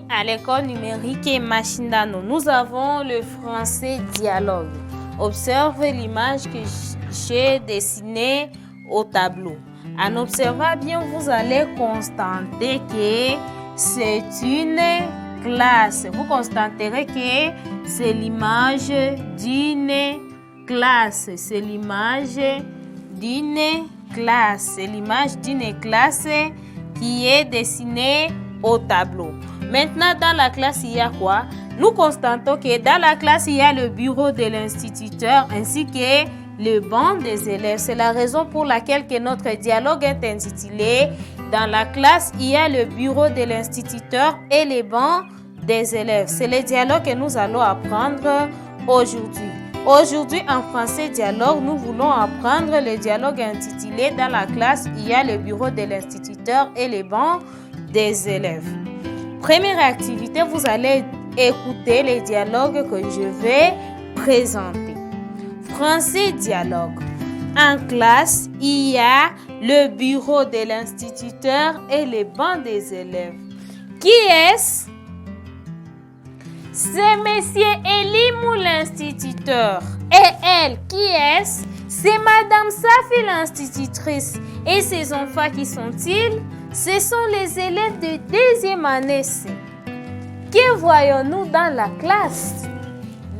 à l'école numérique et machine d'anneau, nous avons le français dialogue. Observe l'image que j'ai dessinée au tableau. En observant bien, vous allez constater que c'est une classe. Vous constaterez que c'est l'image d'une classe. C'est l'image d'une classe. C'est l'image d'une classe qui est dessinée au tableau. Maintenant, dans la classe, il y a quoi? Nous constatons que dans la classe, il y a le bureau de l'instituteur ainsi que le banc des élèves. C'est la raison pour laquelle que notre dialogue est intitulé « Dans la classe, il y a le bureau de l'instituteur et les bancs des élèves ». C'est le dialogue que nous allons apprendre aujourd'hui. Aujourd'hui, en français dialogue, nous voulons apprendre le dialogue intitulé « Dans la classe, il y a le bureau de l'instituteur et les bancs des élèves ». Première activité, vous allez écouter les dialogues que je vais présenter. Français dialogue. En classe, il y a le bureau de l'instituteur et les bancs des élèves. Qui est-ce? C'est Monsieur Elimou l'instituteur. Et elle, qui est-ce? C'est Madame Safi l'institutrice. Et ces enfants, qui sont-ils? Ce sont les élèves de deuxième année C. Que voyons-nous dans la classe?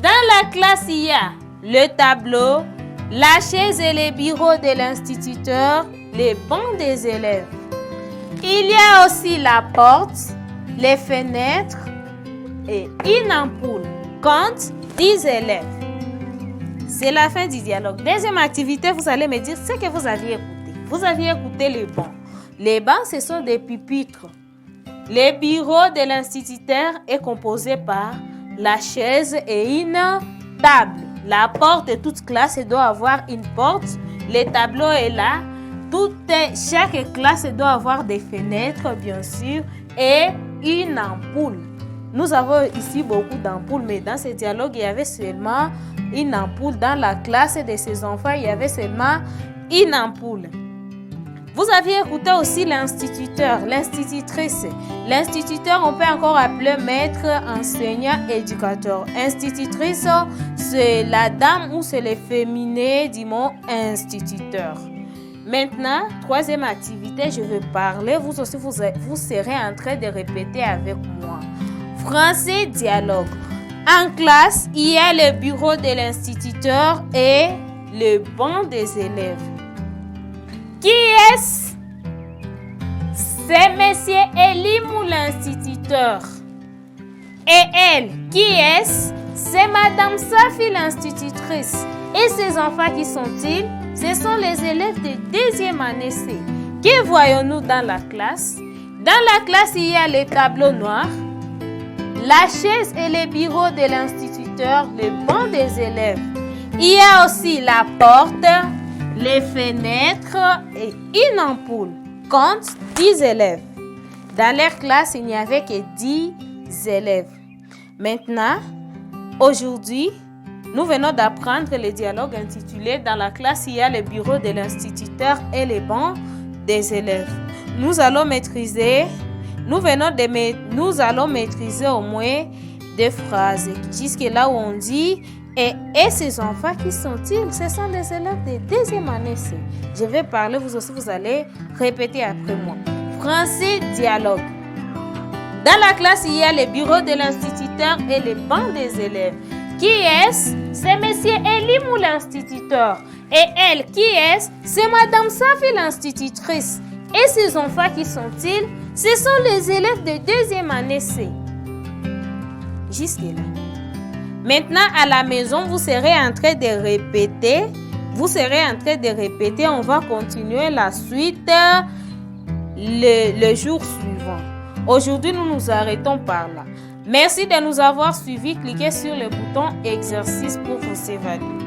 Dans la classe, il y a le tableau, la chaise et les bureaux de l'instituteur, les bancs des élèves. Il y a aussi la porte, les fenêtres et une ampoule. Compte 10 élèves. C'est la fin du dialogue. Deuxième activité, vous allez me dire ce que vous aviez écouté. Vous aviez écouté les bancs. Les bancs, ce sont des pupitres. Le bureau de l'instituteur est composé par la chaise et une table. La porte de toute classe doit avoir une porte. Le tableau est là. Chaque classe doit avoir des fenêtres, bien sûr, et une ampoule. Nous avons ici beaucoup d'ampoules, mais dans ce dialogue, il y avait seulement une ampoule. Dans la classe de ces enfants, il y avait seulement une ampoule. Vous aviez écouté aussi l'instituteur, l'institutrice. L'instituteur, on peut encore appeler maître, enseignant, éducateur. Institutrice, c'est la dame ou c'est le féminin du mot instituteur. Maintenant, troisième activité, je vais parler. Vous aussi, vous serez en train de répéter avec moi. Français dialogue. En classe, il y a le bureau de l'instituteur et le banc des élèves. Qui est-ce? C'est Monsieur Elimou l'instituteur. Et elle, qui est-ce? C'est Madame Safi l'institutrice. Et ces enfants, qui sont-ils? Ce sont les élèves de deuxième année C. Que voyons-nous dans la classe? Dans la classe, il y a le tableau noir, la chaise et les bureaux de l'instituteur, le banc des élèves. Il y a aussi la porte, les fenêtres et une ampoule. Compte 10 élèves. Dans leur classe, il n'y avait que 10 élèves. Maintenant, aujourd'hui, nous venons d'apprendre le dialogue intitulé « Dans la classe, il y a le bureau de l'instituteur et les bancs des élèves ». Nous allons maîtriser au moins 2 phrases. Jusque là où on dit et ces enfants, qui sont-ils? Ce sont les élèves de deuxième année C. Je vais parler, vous aussi, vous allez répéter après moi. Français dialogue. Dans la classe, il y a le bureau de l'instituteur et les bancs des élèves. Qui est-ce? C'est Monsieur Elimou l'instituteur. Et elle, qui est-ce? C'est Madame Safi l'institutrice. Et ces enfants, qui sont-ils? Ce sont les élèves de deuxième année C. Jusque là. Maintenant, à la maison, vous serez en train de répéter. On va continuer la suite le jour suivant. Aujourd'hui, nous nous arrêtons par là. Merci de nous avoir suivis. Cliquez sur le bouton exercice pour vous évaluer.